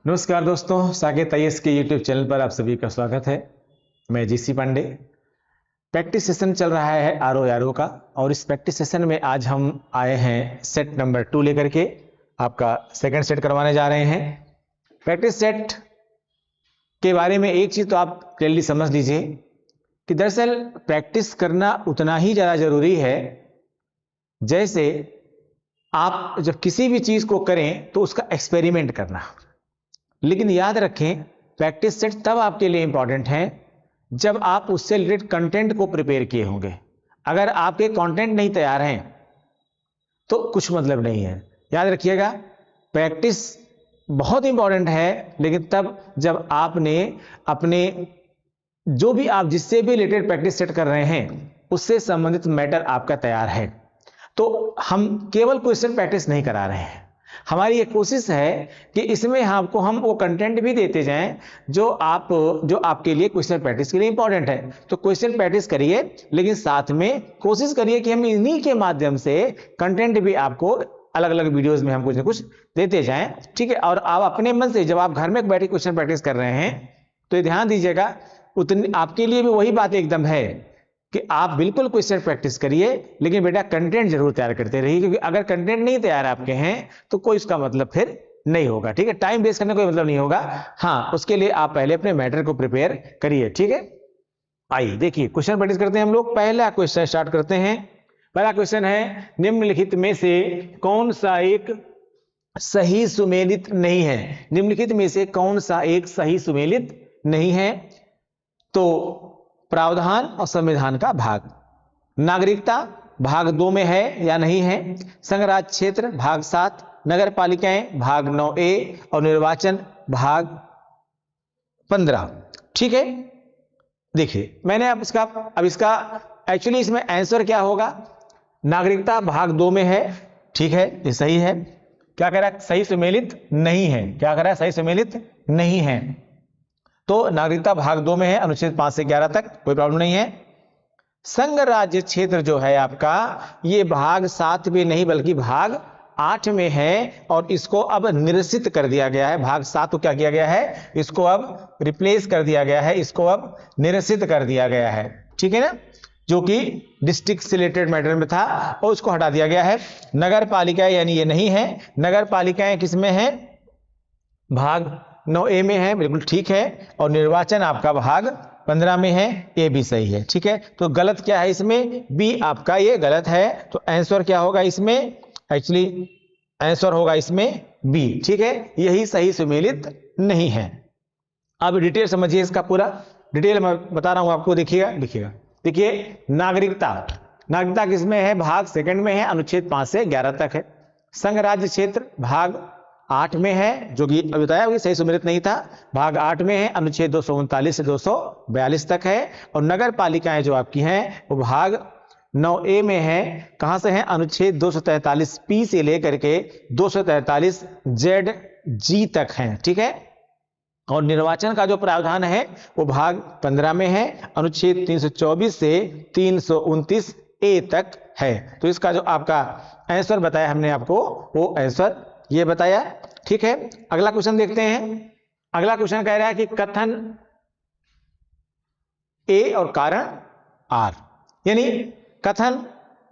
नमस्कार दोस्तों, साकेत आईएएस के यूट्यूब चैनल पर आप सभी का स्वागत है। मैं जीसी पांडे। प्रैक्टिस सेशन चल रहा है आरओ का, और इस प्रैक्टिस सेशन में आज हम आए हैं सेट नंबर 2 लेकर के आपका सेकंड सेट करवाने जा रहे हैं। प्रैक्टिस सेट के बारे में एक चीज तो आप क्लियरली समझ लीजिए कि दरअसल प्रैक्टिस करना उतना ही ज़्यादा जरूरी है जैसे आप जब किसी भी चीज को करें तो उसका एक्सपेरिमेंट करना। लेकिन याद रखें, प्रैक्टिस सेट तब आपके लिए इंपॉर्टेंट है जब आप उससे रिलेटेड कंटेंट को प्रिपेयर किए होंगे। अगर आपके कंटेंट नहीं तैयार हैं तो कुछ मतलब नहीं है। याद रखिएगा, प्रैक्टिस बहुत इंपॉर्टेंट है, लेकिन तब जब आपने अपने जो भी आप जिससे भी रिलेटेड प्रैक्टिस सेट कर रहे हैं उससे संबंधित मैटर आपका तैयार है। तो हम केवल क्वेश्चन प्रैक्टिस नहीं करा रहे हैं, हमारी ये कोशिश है कि इसमें आपको हम वो कंटेंट भी देते जाएं जो आपके लिए क्वेश्चन प्रैक्टिस के लिए इंपॉर्टेंट है। तो क्वेश्चन प्रैक्टिस करिए, लेकिन साथ में कोशिश करिए कि हम इन्हीं के माध्यम से कंटेंट भी आपको अलग अलग वीडियोस में हम कुछ ना कुछ देते जाएं, ठीक है। और आप अपने मन से जब आप घर में बैठे क्वेश्चन प्रैक्टिस कर रहे हैं तो ये ध्यान दीजिएगा, उतनी आपके लिए भी वही बात एकदम है कि आप बिल्कुल क्वेश्चन प्रैक्टिस करिए, लेकिन बेटा कंटेंट जरूर तैयार करते रहिए, क्योंकि अगर कंटेंट नहीं तैयार आपके हैं तो कोई उसका मतलब फिर नहीं होगा, ठीक है। टाइम वेस्ट करने का कोई मतलब नहीं होगा। हाँ, उसके लिए आप पहले अपने मैटर को प्रिपेयर करिए, ठीक है। आइए देखिए, क्वेश्चन प्रैक्टिस करते हैं हम लोग। पहला क्वेश्चन स्टार्ट करते हैं। पहला क्वेश्चन है, निम्नलिखित में से कौन सा एक सही सुमेलित नहीं है। निम्नलिखित में से कौन सा एक सही सुमेलित नहीं है? तो प्रावधान और संविधान का भाग, नागरिकता भाग 2 में है या नहीं है, संघराज्य क्षेत्र भाग 7, नगर पालिकाएं भाग 9A और निर्वाचन भाग 15, ठीक है। देखिए, मैंने अब इसका एक्चुअली इसमें आंसर क्या होगा? नागरिकता भाग 2 में है, ठीक है, ये सही है। क्या कह रहा है? सही सुमेलित नहीं है। क्या कह रहा है? सही सुमेलित नहीं है। तो नागरिकता भाग 2 में है, अनुच्छेद 5 से 11 तक, कोई प्रॉब्लम नहीं है। संघ राज्य क्षेत्र जो है आपका, ये भाग 7 में नहीं बल्कि भाग 8 में है, और इसको अब निरसित कर दिया गया है। भाग 7 को क्या किया गया है? इसको अब रिप्लेस कर दिया गया है, इसको अब निरसित कर दिया गया है, ठीक है ना, जो कि डिस्ट्रिक्ट से रिलेटेड मैटर में था और उसको हटा दिया गया है। नगर पालिकाएं यानी ये नहीं है। नगर पालिकाएं किसमें है? भाग 9A में है, बिल्कुल ठीक है। और निर्वाचन आपका भाग 15 में है, ये भी सही है, ठीक है। तो गलत क्या है इसमें? बी आपका ये गलत है। तो आंसर क्या होगा इसमें? एक्चुअली आंसर होगा इसमें बी, ठीक है। यही सही सुमेलित नहीं है। अब डिटेल समझिए, इसका पूरा डिटेल मैं बता रहा हूं आपको। देखिएगा, नागरिकता किसमें है? भाग 2 में है, अनुच्छेद 5 से 11 तक है। संघ राज्य क्षेत्र भाग 8 में है, जो कि अभी बताया कि सही सुमेलित नहीं था। भाग 8 में है, अनुच्छेद 239 से 242 तक है। और नगर पालिकाएं जो आपकी हैं वो भाग 9A में है। कहां से है? अनुच्छेद 243P से लेकर के 243ZG तक है, ठीक है। और निर्वाचन का जो प्रावधान है वो भाग 15 में है, अनुच्छेद 324 से 329A तक है। तो इसका जो आपका आंसर बताया हमने आपको, वो आंसर ये बताया, ठीक है। अगला क्वेश्चन देखते हैं। अगला क्वेश्चन कह रहा है कि कथन ए और कारण आर, यानी कथन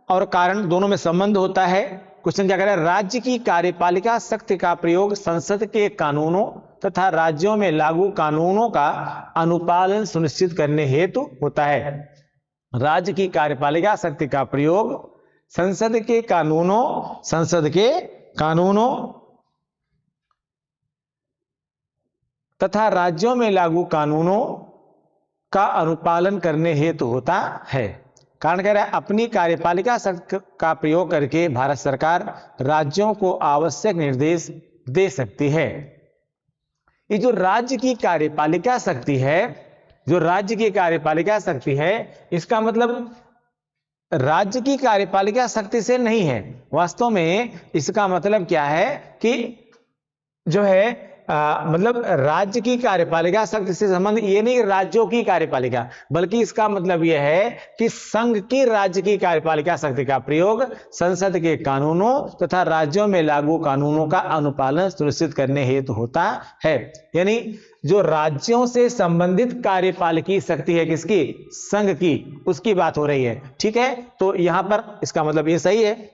और कारण दोनों में संबंध होता है। क्वेश्चन क्या कह रहा है? राज्य की कार्यपालिका शक्ति का प्रयोग संसद के कानूनों तथा राज्यों में लागू कानूनों का अनुपालन सुनिश्चित करने हेतु होता है। राज्य की कार्यपालिका शक्ति का प्रयोग संसद के कानूनों तथा राज्यों में लागू कानूनों का अनुपालन करने हेतु होता है। कारण कह रहा है, अपनी कार्यपालिका शक्ति का प्रयोग करके भारत सरकार राज्यों को आवश्यक निर्देश दे सकती है। ये जो राज्य की कार्यपालिका शक्ति है, इसका मतलब राज्य की कार्यपालिका शक्ति से नहीं है। वास्तव में इसका मतलब क्या है कि जो है मतलब राज्य की कार्यपालिका शक्ति से संबंध, ये नहीं राज्यों की कार्यपालिका, बल्कि इसका मतलब यह है कि संघ की राज्य की कार्यपालिका शक्ति का प्रयोग संसद के कानूनों तथा राज्यों में लागू कानूनों का अनुपालन सुनिश्चित करने हेतु होता है। यानी जो राज्यों से संबंधित कार्यपालिकी शक्ति है किसकी, संघ की, उसकी बात हो रही है। ठीक है, तो यहां पर इसका मतलब ये सही है।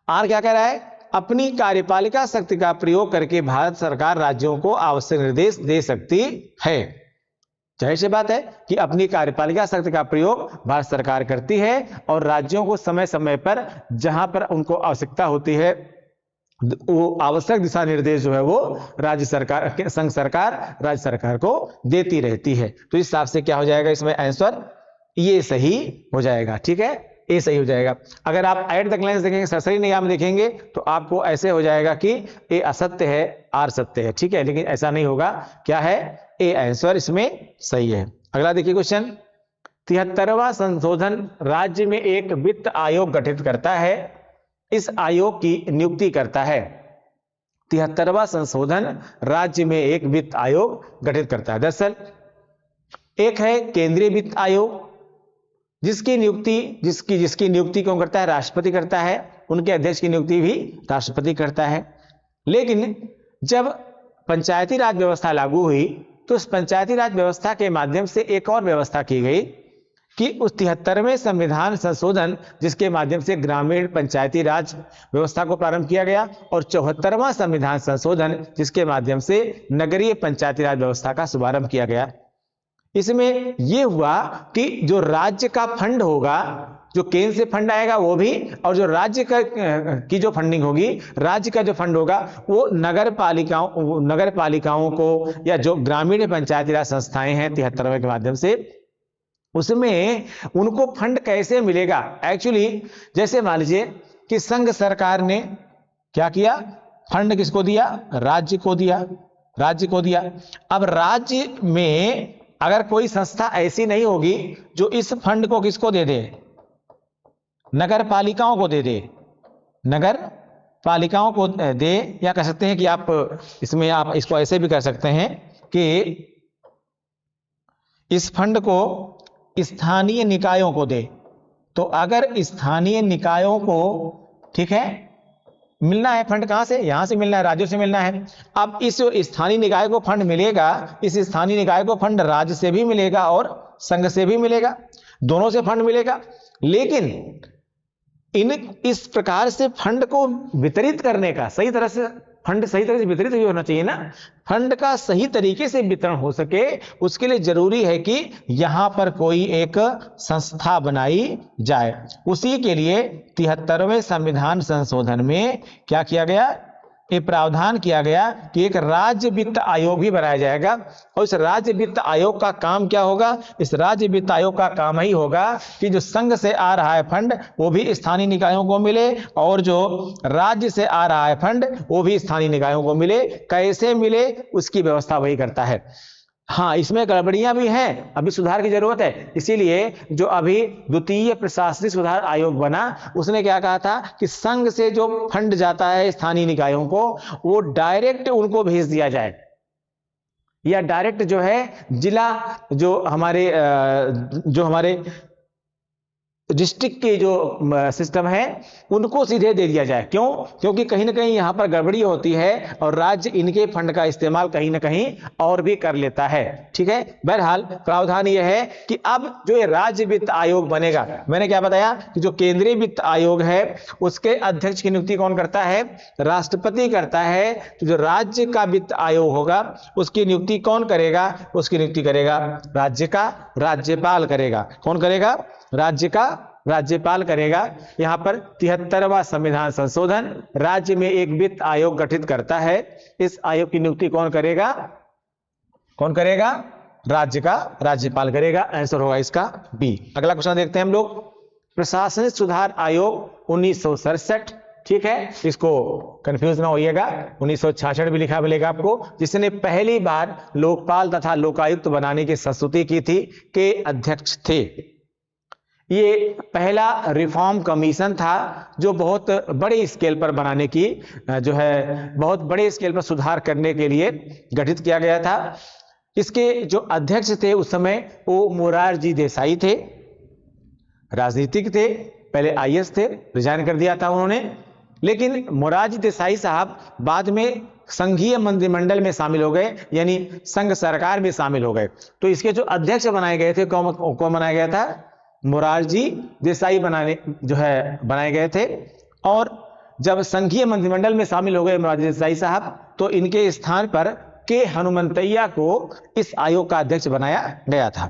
आर क्या कह रहा है, अपनी कार्यपालिका शक्ति का प्रयोग करके भारत सरकार राज्यों को आवश्यक निर्देश दे सकती है। जाहिर सी बात है कि अपनी कार्यपालिका शक्ति का प्रयोग भारत सरकार करती है और राज्यों को समय समय पर जहां पर उनको आवश्यकता होती है वो आवश्यक दिशा निर्देश जो है वो राज्य सरकार, संघ सरकार राज्य सरकार को देती रहती है। तो इस हिसाब से क्या हो जाएगा इसमें आंसर, ये सही हो जाएगा। ठीक है, ये सही हो जाएगा। अगर आप एट द ग्लैंस देखेंगे, सरसरी निगाह में देखेंगे तो आपको ऐसे हो जाएगा कि ए असत्य है, आर सत्य है। ठीक है, लेकिन ऐसा नहीं होगा। क्या है, ए आंसर इसमें सही है। अगला देखिए क्वेश्चन, 73वां संशोधन राज्य में एक वित्त आयोग गठित करता है, इस आयोग की नियुक्ति करता है। 73वां संशोधन राज्य में एक वित्त आयोग गठित करता है। दरअसल एक है केंद्रीय वित्त आयोग, जिसकी नियुक्ति कौन करता है, राष्ट्रपति करता है। उनके अध्यक्ष की नियुक्ति भी राष्ट्रपति करता है। लेकिन जब पंचायती राज व्यवस्था लागू हुई तो उस पंचायती राज व्यवस्था के माध्यम से एक और व्यवस्था की गई कि उस 73वें संविधान संशोधन जिसके माध्यम से ग्रामीण पंचायती राज व्यवस्था को प्रारंभ किया गया, और 74वां संविधान संशोधन जिसके माध्यम से नगरीय पंचायती राज व्यवस्था का शुभारंभ किया गया। इसमें यह हुआ कि जो राज्य का फंड होगा, जो केंद्र से फंड आएगा वो भी, और जो राज्य की जो फंडिंग होगी, राज्य का जो फंड होगा वो नगर पालिकाओं को या जो ग्रामीण पंचायती राज संस्थाएं हैं 73वें के माध्यम से, उसमें उनको फंड कैसे मिलेगा। एक्चुअली जैसे मान लीजिए कि संघ सरकार ने क्या किया, फंड किसको दिया, राज्य को दिया। अब राज्य में अगर कोई संस्था ऐसी नहीं होगी जो इस फंड को किसको दे दे, नगर पालिकाओं को दे दे, नगर पालिकाओं को दे, या कह सकते हैं कि आप इसमें आप इसको ऐसे भी कर सकते हैं कि इस फंड को स्थानीय निकायों को दे। तो अगर स्थानीय निकायों को, ठीक है, मिलना है फंड, कहां से, यहां से मिलना है, राज्यों से मिलना है। अब इस स्थानीय निकाय को फंड मिलेगा, इस स्थानीय निकाय को फंड राज्य से भी मिलेगा और संघ से भी मिलेगा, दोनों से फंड मिलेगा। लेकिन इस प्रकार से फंड को वितरित करने का सही तरह से, फंड सही तरह से वितरित भी होना चाहिए ना, फंड का सही तरीके से वितरण हो सके उसके लिए जरूरी है कि यहां पर कोई एक संस्था बनाई जाए। उसी के लिए 73वें संविधान संशोधन में क्या किया गया, ये प्रावधान किया गया कि एक राज्य वित्त आयोग भी बनाया जाएगा। और इस राज्य वित्त आयोग का काम क्या होगा, इस राज्य वित्त आयोग का काम ही होगा कि जो संघ से आ रहा है फंड वो भी स्थानीय निकायों को मिले, और जो राज्य से आ रहा है फंड वो भी स्थानीय निकायों को मिले। कैसे मिले उसकी व्यवस्था वही करता है। हाँ, इसमें गड़बड़ियां भी हैं, अभी सुधार की जरूरत है। इसीलिए जो अभी द्वितीय प्रशासनिक सुधार आयोग बना, उसने क्या कहा था कि संघ से जो फंड जाता है स्थानीय निकायों को वो डायरेक्ट उनको भेज दिया जाए, या डायरेक्ट जो है जिला, जो हमारे डिस्ट्रिक्ट के जो सिस्टम है उनको सीधे दे दिया जाए। क्यों, क्योंकि कहीं ना कहीं यहां पर गड़बड़ी होती है और राज्य इनके फंड का इस्तेमाल कहीं ना कहीं और भी कर लेता है। ठीक है, बहरहाल प्रावधान यह है कि अब जो ये राज्य वित्त आयोग बनेगा, मैंने क्या बताया कि जो केंद्रीय वित्त आयोग है उसके अध्यक्ष की नियुक्ति कौन करता है, राष्ट्रपति करता है। तो जो राज्य का वित्त आयोग होगा उसकी नियुक्ति कौन करेगा, उसकी नियुक्ति करेगा राज्य का राज्यपाल करेगा। कौन करेगा, राज्य का राज्यपाल करेगा। यहां पर 73वां संविधान संशोधन राज्य में एक वित्त आयोग गठित करता है। इस आयोग की नियुक्ति कौन करेगा, राज्य का राज्यपाल करेगा। आंसर होगा इसका बी। अगला क्वेश्चन देखते हैं हम लोग, प्रशासनिक सुधार आयोग 1967। ठीक है, इसको कंफ्यूज ना होइएगा, 1966 भी लिखा मिलेगा आपको, जिसने पहली बार लोकपाल तथा लोकायुक्त बनाने की संस्तुति की थी, के अध्यक्ष थे। ये पहला रिफॉर्म कमीशन था जो बहुत बड़े स्केल पर बनाने की जो है बहुत बड़े स्केल पर सुधार करने के लिए गठित किया गया था। इसके जो अध्यक्ष थे उस समय वो मोरारजी देसाई थे, राजनीतिक थे, पहले आईएएस थे, रिजाइन कर दिया था उन्होंने। लेकिन मोरारजी देसाई साहब बाद में संघीय मंत्रिमंडल में शामिल हो गए, यानी संघ सरकार में शामिल हो गए। तो इसके जो अध्यक्ष बनाए गए थे कौन बनाया गया था? मोरारजी देसाई बनाए गए थे। और जब संघीय मंत्रिमंडल में शामिल हो गए मोरारजी देसाई साहब, तो इनके स्थान पर के हनुमंतैया को इस आयोग का अध्यक्ष बनाया गया था।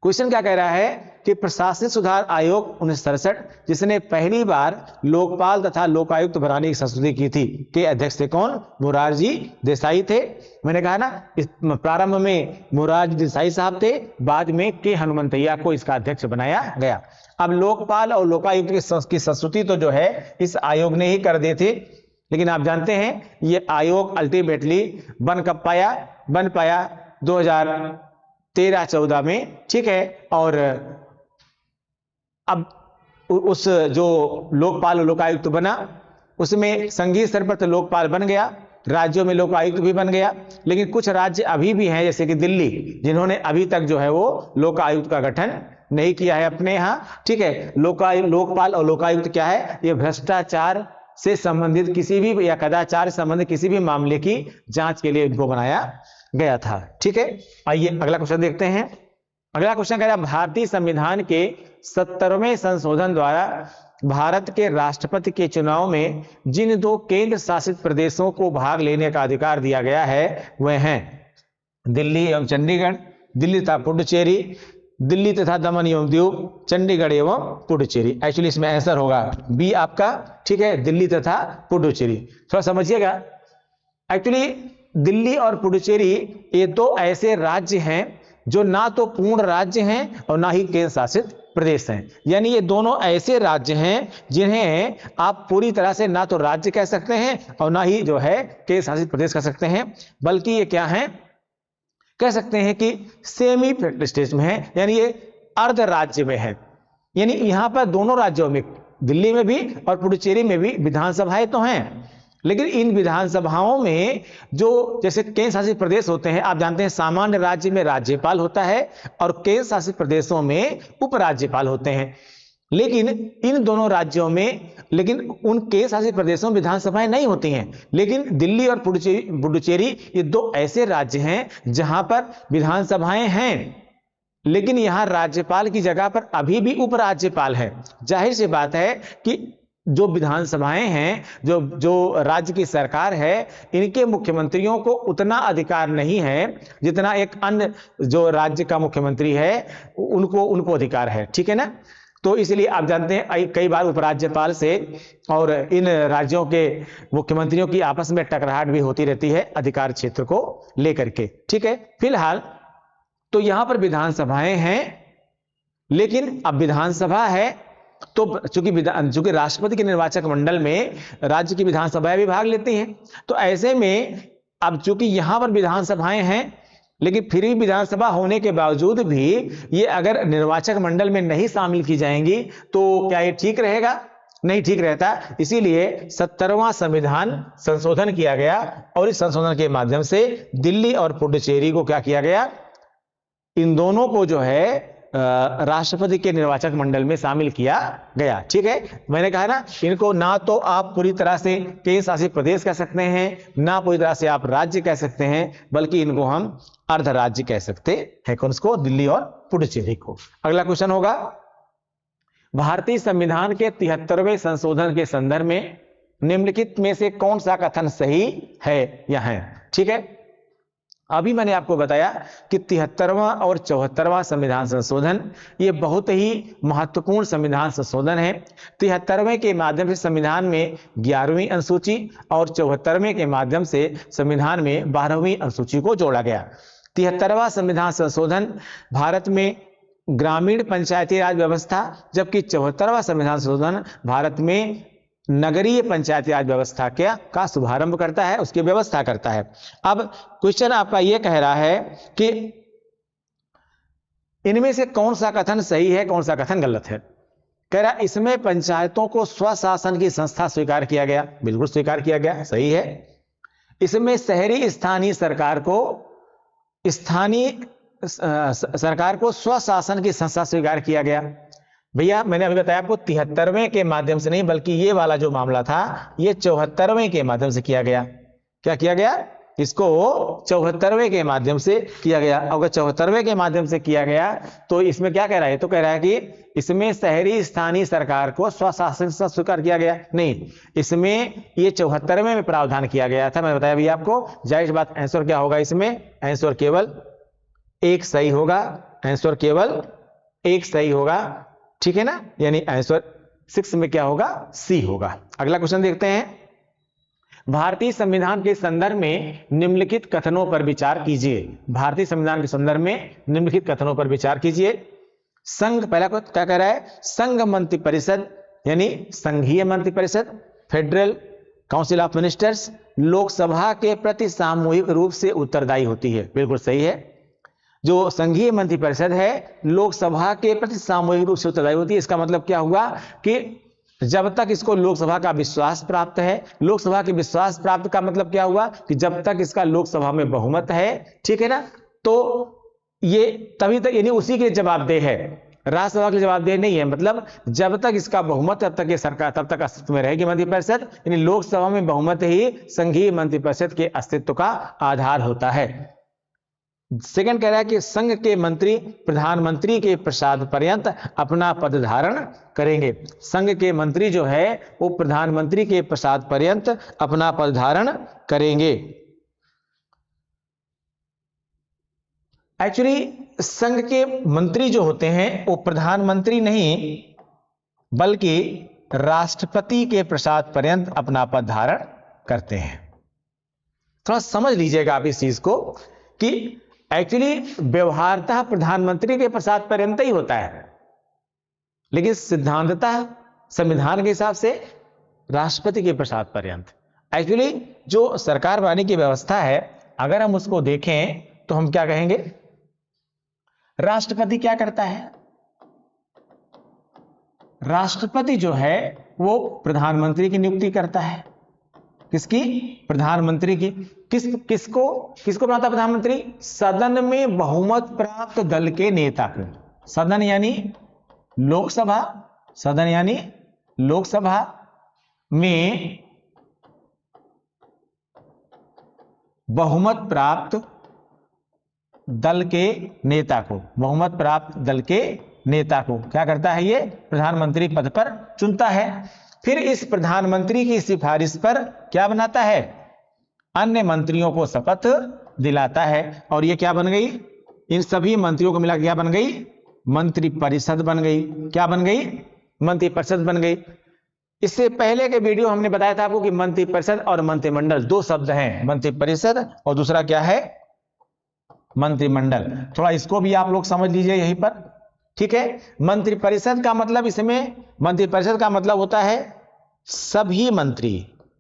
क्वेश्चन क्या कह रहा है कि प्रशासनिक सुधार आयोग 1967 जिसने पहली बार लोकपाल तथा लोकायुक्त बनाने की संस्तुति की थी, के अध्यक्ष थे कौन? मोरारजी देसाई थे। मैंने कहा ना, इस प्रारंभ में मोरारजी देसाई साहब थे, बाद में के हनुमंतैया को इसका अध्यक्ष बनाया गया। अब लोकपाल और लोकायुक्त की संस्तुति तो जो है इस आयोग ने ही कर दी थी, लेकिन आप जानते हैं ये आयोग अल्टीमेटली बन पाया 2013-14 में, ठीक है। और अब उस जो लोकपाल और लोकायुक्त बना उसमें संघीय स्तर पर तो लोकपाल बन गया, राज्यों में लोकायुक्त भी बन गया, लेकिन कुछ राज्य अभी भी हैं जैसे कि दिल्ली, जिन्होंने अभी तक जो है वो लोकायुक्त का गठन नहीं किया है अपने यहाँ, ठीक है। लोकपाल और लोकायुक्त क्या है? ये भ्रष्टाचार से संबंधित किसी भी या कदाचार से संबंधित किसी भी मामले की जांच के लिए इनको बनाया गया था, ठीक है। आइए अगला क्वेश्चन देखते हैं। अगला क्वेश्चन कह रहा है भारतीय संविधान के 70वें संशोधन द्वारा भारत के राष्ट्रपति के चुनाव में जिन 2 केंद्र शासित प्रदेशों को भाग लेने का अधिकार दिया गया है वह हैं दिल्ली एवं चंडीगढ़, दिल्ली तथा पुडुचेरी, दिल्ली तथा दमन एवं दीव, चंडीगढ़ एवं पुडुचेरी। एक्चुअली इसमें आंसर होगा बी आपका, ठीक है, दिल्ली तथा पुडुचेरी। थोड़ा समझिएगा, एक्चुअली दिल्ली और पुडुचेरी ये 2 ऐसे राज्य हैं जो ना तो पूर्ण राज्य हैं और ना ही केंद्र शासित प्रदेश हैं। यानी ये दोनों ऐसे राज्य हैं जिन्हें आप पूरी तरह से ना तो राज्य कह सकते हैं और ना ही जो है केंद्र शासित प्रदेश कह सकते हैं, बल्कि ये क्या हैं, कह सकते हैं कि सेमी फेडरल स्टेट में है, यानी ये अर्ध राज्य में है। यानी यहां पर दोनों राज्यों में, दिल्ली में भी और पुडुचेरी में भी विधानसभाएं तो हैं, लेकिन इन विधानसभाओं में जो जैसे केंद्र शासित प्रदेश होते हैं, आप जानते हैं सामान्य राज्य में राज्यपाल होता है और केंद्र शासित प्रदेशों में उपराज्यपाल होते हैं। लेकिन इन दोनों राज्यों में, लेकिन उन केंद्र शासित प्रदेशों में विधानसभाएं नहीं होती हैं। लेकिन दिल्ली और पुडुचेरी ये 2 ऐसे राज्य हैं जहां पर विधानसभाएं हैं, लेकिन यहां राज्यपाल की जगह पर अभी भी उपराज्यपाल है। जाहिर सी बात है कि जो विधानसभाएं हैं, जो राज्य की सरकार है, इनके मुख्यमंत्रियों को उतना अधिकार नहीं है जितना एक अन्य जो राज्य का मुख्यमंत्री है उनको अधिकार है, ठीक है ना। तो इसलिए आप जानते हैं कई बार उपराज्यपाल से और इन राज्यों के मुख्यमंत्रियों की आपस में टकराहट भी होती रहती है अधिकार क्षेत्र को लेकर के, ठीक है। फिलहाल तो यहां पर विधानसभाएं हैं, लेकिन अब विधानसभा है तो चूंकि राष्ट्रपति के निर्वाचक मंडल में राज्य की विधानसभाएं भी भाग लेती हैं, तो ऐसे में अब चूंकि यहां पर विधानसभाएं हैं, लेकिन फिर भी विधानसभा होने के बावजूद भी ये अगर निर्वाचक मंडल में नहीं शामिल की जाएंगी तो क्या ये ठीक रहेगा? नहीं ठीक रहता। इसीलिए 70वां संविधान संशोधन किया गया और इस संशोधन के माध्यम से दिल्ली और पुडुचेरी को क्या किया गया, इन दोनों को जो है राष्ट्रपति के निर्वाचक मंडल में शामिल किया गया, ठीक है। मैंने कहा ना, इनको ना तो आप पूरी तरह से केंद्र शासित प्रदेश कह सकते हैं, ना पूरी तरह से आप राज्य कह सकते हैं, बल्कि इनको हम अर्ध राज्य कह सकते हैं। कौन इसको? दिल्ली और पुडुचेरी को। अगला क्वेश्चन होगा भारतीय संविधान के 73वें संशोधन के संदर्भ में निम्नलिखित में से कौन सा कथन सही है या है, ठीक है। अभी मैंने आपको बताया कि 73वां और 74वां संविधान संशोधन ये बहुत ही महत्वपूर्ण संविधान संशोधन है। 73वें के माध्यम से संविधान में 11वीं अनुसूची और 74वें के माध्यम से संविधान में 12वीं अनुसूची को जोड़ा गया। 73वां संविधान संशोधन भारत में ग्रामीण पंचायती राज व्यवस्था, जबकि 74वां संविधान संशोधन भारत में नगरीय पंचायती राज व्यवस्था का शुभारंभ करता है, उसकी व्यवस्था करता है। अब क्वेश्चन आपका यह कह रहा है कि इनमें से कौन सा कथन सही है, कौन सा कथन गलत है? कह रहा इसमें पंचायतों को स्वशासन की संस्था स्वीकार किया गया, बिल्कुल स्वीकार किया गया, सही है। इसमें शहरी स्थानीय सरकार को स्वशासन की संस्था स्वीकार किया गया। भैया मैंने अभी बताया आपको 73वें के माध्यम से नहीं, बल्कि ये वाला जो मामला था ये 74वें के माध्यम से किया गया। क्या किया गया? इसको 74वें के माध्यम से किया गया। अगर 74वें के माध्यम से किया गया तो इसमें क्या कह रहा है? तो कह रहा है कि इसमें शहरी स्थानीय सरकार को स्वशासन से स्वीकार किया गया नहीं, इसमें ये 74वें में प्रावधान किया गया था। मैं बताया भैया आपको, जाहिर बात आंसर क्या होगा? इसमें आंसर केवल एक सही होगा, आंसर केवल एक सही होगा, ठीक है ना? यानी आंसर 6 में क्या होगा? सी होगा। अगला क्वेश्चन देखते हैं। भारतीय संविधान के संदर्भ में निम्नलिखित कथनों पर विचार कीजिए। भारतीय संविधान के संदर्भ में निम्नलिखित कथनों पर विचार कीजिए। संघ, पहला क्या कह रहा है? संघ मंत्री परिषद यानी संघीय मंत्री परिषद, federal council of ministers Lok Sabha के प्रति सामूहिक रूप से उत्तरदायी होती है। बिल्कुल सही है। जो संघीय मंत्री परिषद है लोकसभा के प्रति सामूहिक रूप से उत्तरदायी होती है। इसका मतलब क्या हुआ कि जब तक इसको लोकसभा का विश्वास प्राप्त है, लोकसभा के विश्वास प्राप्त का मतलब क्या हुआ कि जब तक इसका लोकसभा में बहुमत है, ठीक है ना, तो ये तभी तक, यानी उसी के जवाबदेह है, राज्यसभा के जवाबदेह नहीं है। मतलब जब तक इसका बहुमत तब तक ये सरकार तब तक अस्तित्व में रहेगी मंत्रिपरिषद, यानी लोकसभा में बहुमत ही संघीय मंत्रिपरिषद के अस्तित्व का आधार होता है। सेकंड कह रहा है कि संघ के मंत्री प्रधानमंत्री के प्रसाद पर्यंत अपना पद धारण करेंगे। संघ के मंत्री जो है वो प्रधानमंत्री के प्रसाद पर्यंत अपना पद धारण करेंगे। एक्चुअली संघ के मंत्री जो होते हैं वो प्रधानमंत्री नहीं बल्कि राष्ट्रपति के प्रसाद पर्यंत अपना पद धारण करते हैं। थोड़ा समझ लीजिएगा आप इस चीज को कि एक्चुअली व्यवहारतः प्रधानमंत्री के प्रसाद पर्यंत ही होता है, लेकिन सिद्धांततः संविधान के हिसाब से राष्ट्रपति के प्रसाद पर्यंत। एक्चुअली जो सरकार बनाने की व्यवस्था है अगर हम उसको देखें तो हम क्या कहेंगे? राष्ट्रपति क्या करता है? राष्ट्रपति जो है वो प्रधानमंत्री की नियुक्ति करता है। किसकी? प्रधानमंत्री की। किसको बनाता प्रधानमंत्री? सदन में बहुमत प्राप्त दल के नेता को। सदन यानी लोकसभा, सदन यानी लोकसभा में बहुमत प्राप्त दल के नेता को, बहुमत प्राप्त दल के नेता को क्या करता है? ये प्रधानमंत्री पद पर चुनता है। फिर इस प्रधानमंत्री की सिफारिश पर क्या बनाता है? अन्य मंत्रियों को शपथ दिलाता है। और ये क्या बन गई? इन सभी मंत्रियों को मिला क्या बन गई? मंत्रिपरिषद बन गई। क्या बन गई? मंत्रिपरिषद बन गई। इससे पहले के वीडियो हमने बताया था आपको कि मंत्रिपरिषद और मंत्रिमंडल दो शब्द हैं, मंत्रिपरिषद और दूसरा क्या है? मंत्रिमंडल। थोड़ा इसको भी आप लोग समझ लीजिए यहीं पर, ठीक है। मंत्रिपरिषद का मतलब, इसमें मंत्रिपरिषद का मतलब होता है सभी मंत्री।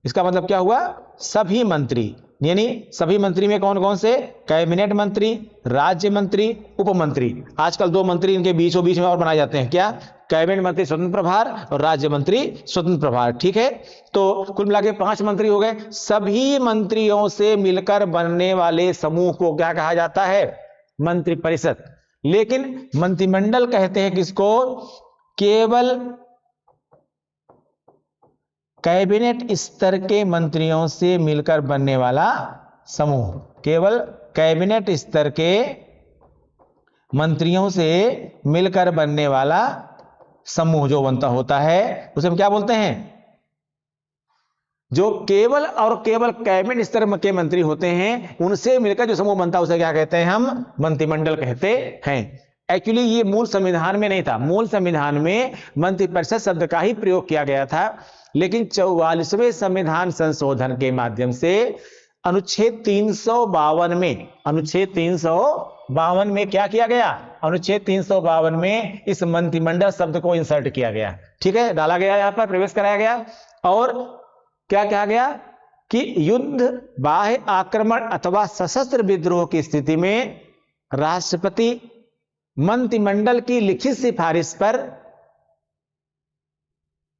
इसका मतलब क्या हुआ? सभी मंत्री। यानी सभी मंत्री में कौन कौन से? कैबिनेट मंत्री, राज्य मंत्री, उपमंत्री। आजकल दो मंत्री इनके बीचों बीच में और बनाए जाते हैं, क्या? कैबिनेट मंत्री स्वतंत्र प्रभार और राज्य मंत्री स्वतंत्र प्रभार, ठीक है। तो कुल मिला के 5 मंत्री हो गए। सभी मंत्रियों से मिलकर बनने वाले समूह को क्या कहा जाता है? मंत्रिपरिषद। लेकिन मंत्रिमंडल कहते हैं किसको? केवल कैबिनेट स्तर के मंत्रियों से मिलकर बनने वाला समूह। केवल कैबिनेट स्तर के मंत्रियों से मिलकर बनने वाला समूह जो बनता होता है उसे हम क्या बोलते हैं? जो केवल और केवल कैबिनेट स्तर के मंत्री होते हैं उनसे मिलकर जो समूह बनता है उसे क्या कहते हैं? हम मंत्रिमंडल कहते हैं। एक्चुअली ये मूल संविधान में नहीं था। मूल संविधान में मंत्रिपरिषद शब्द का ही प्रयोग किया गया था, लेकिन 44वें संविधान संशोधन के माध्यम से अनुच्छेद 352 में, अनुच्छेद 352 में क्या किया गया? अनुच्छेद 352 में इस मंत्रिमंडल शब्द को इंसर्ट किया गया, ठीक है, डाला गया, यहां पर प्रवेश कराया गया। और क्या कहा गया कि युद्ध, बाह्य आक्रमण अथवा सशस्त्र विद्रोह की स्थिति में राष्ट्रपति मंत्रिमंडल की लिखित सिफारिश पर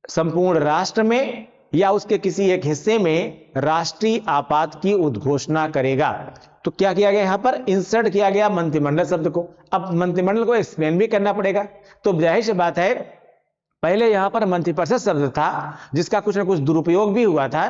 संपूर्ण राष्ट्र में या उसके किसी एक हिस्से में राष्ट्रीय आपात की उद्घोषणा करेगा। तो क्या किया गया, यहां पर इंसर्ट किया गया मंत्रिमंडल शब्द को। अब मंत्रिमंडल को एक्सप्लेन भी करना पड़ेगा, तो जाहिर सी बात है पहले यहां पर मंत्रिपरिषद शब्द था जिसका कुछ ना कुछ दुरुपयोग भी हुआ था,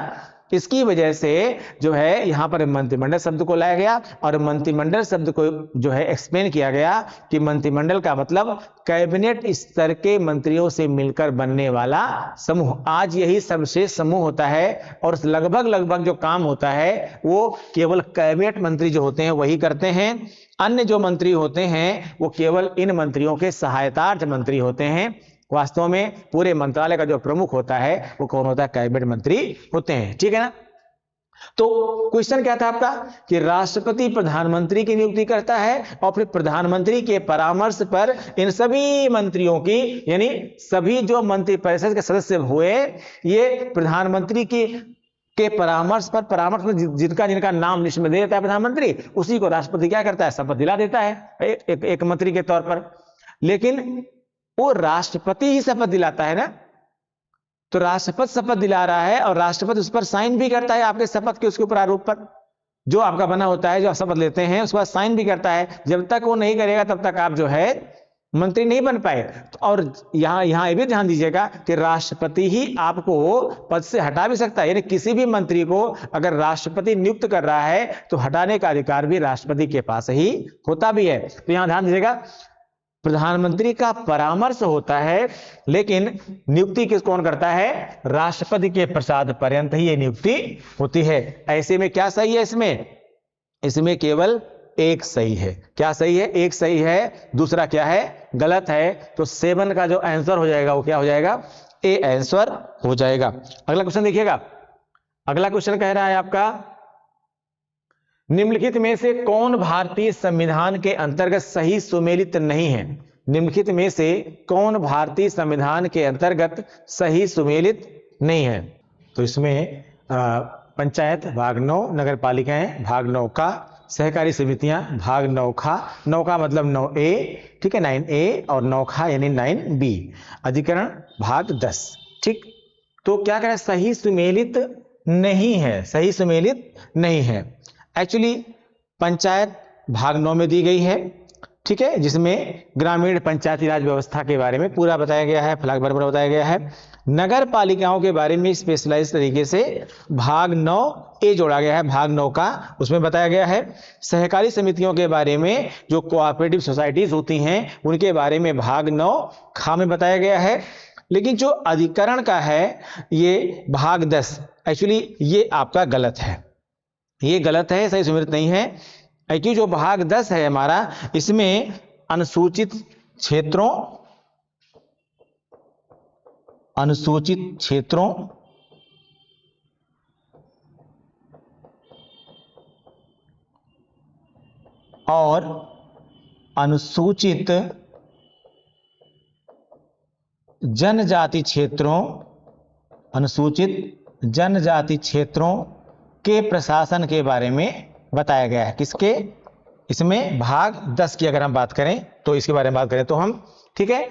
इसकी वजह से जो है यहां पर मंत्रिमंडल शब्द को लाया गया और मंत्रिमंडल शब्द को जो है एक्सप्लेन किया गया कि मंत्रिमंडल का मतलब कैबिनेट स्तर के मंत्रियों से मिलकर बनने वाला समूह। आज यही सर्वश्रेष्ठ समूह होता है और लगभग जो काम होता है वो केवल कैबिनेट मंत्री जो होते हैं वही करते हैं। अन्य जो मंत्री होते हैं वो केवल इन मंत्रियों के सहायतार्थ मंत्री होते हैं। वास्तव में पूरे मंत्रालय का जो प्रमुख होता है वो कौन होता है, कैबिनेट मंत्री होते हैं। ठीक है ना। तो क्वेश्चन क्या था आपका कि राष्ट्रपति प्रधानमंत्री की नियुक्ति करता है और फिर प्रधानमंत्री के परामर्श पर इन सभी मंत्रियों की, यानी सभी जो मंत्रिपरिषद के सदस्य हुए, ये प्रधानमंत्री के परामर्श में जिनका नाम लिस्ट में दे देता है प्रधानमंत्री, उसी को राष्ट्रपति क्या करता है, शपथ दिला देता है एक मंत्री के तौर पर। लेकिन वो राष्ट्रपति ही शपथ दिलाता है ना, तो राष्ट्रपति शपथ दिला रहा है और राष्ट्रपति उस पर साइन भी करता है, आपके शपथ के उसके प्रारूप पर जो आपका बना होता है, जो आप शपथ लेते हैं उसके बाद साइन भी करता है। जब तक वो नहीं करेगा तब तक आप जो है मंत्री नहीं बन पाए। और यहां ये भी ध्यान दीजिएगा कि राष्ट्रपति ही आपको पद से हटा भी सकता है, यानी किसी भी मंत्री को अगर राष्ट्रपति नियुक्त कर रहा है तो हटाने का अधिकार भी राष्ट्रपति के पास ही होता भी है। तो यहां ध्यान दीजिएगा, प्रधानमंत्री का परामर्श होता है लेकिन नियुक्ति किस कौन करता है, राष्ट्रपति के प्रसाद पर्यंत ही यह नियुक्ति होती है। ऐसे में क्या सही है, इसमें केवल एक सही है। क्या सही है, एक सही है, दूसरा क्या है, गलत है। तो 7 का जो आंसर हो जाएगा वो क्या हो जाएगा, ए आंसर हो जाएगा। अगला क्वेश्चन देखिएगा। अगला क्वेश्चन कह रहा है आपका, निम्नलिखित में से कौन भारतीय संविधान के अंतर्गत सही सुमेलित नहीं है। निम्नलिखित में से कौन भारतीय संविधान के अंतर्गत सही सुमेलित नहीं है। तो इसमें पंचायत भाग 9, नगर पालिकाएं भाग 9 का, सहकारी समितियां भाग 9 का, 9 का मतलब 9A, ठीक है, 9A और 9 का यानी 9B, अधिकरण भाग 10। ठीक, तो क्या करें, सही सुमेलित नहीं है, सही सुमेलित नहीं है। एक्चुअली पंचायत भाग 9 में दी गई है, ठीक है, जिसमें ग्रामीण पंचायती राज व्यवस्था के बारे में पूरा बताया गया है, फलाक भर बताया गया है। नगर पालिकाओं के बारे में स्पेशलाइज तरीके से भाग 9A जोड़ा गया है, भाग 9 का, उसमें बताया गया है। सहकारी समितियों के बारे में, जो कोऑपरेटिव सोसाइटीज होती हैं उनके बारे में भाग 9 खा में बताया गया है। लेकिन जो अधिकरण का है ये भाग 10, एक्चुअली ये आपका गलत है, ये गलत है, सही सुमेलित नहीं है। क्योंकि जो भाग 10 है हमारा, इसमें अनुसूचित क्षेत्रों और अनुसूचित जनजाति क्षेत्रों के प्रशासन के बारे में बताया गया है। किसके, इसमें भाग 10 की अगर हम बात करें तो इसके बारे में बात करें तो हम, ठीक है,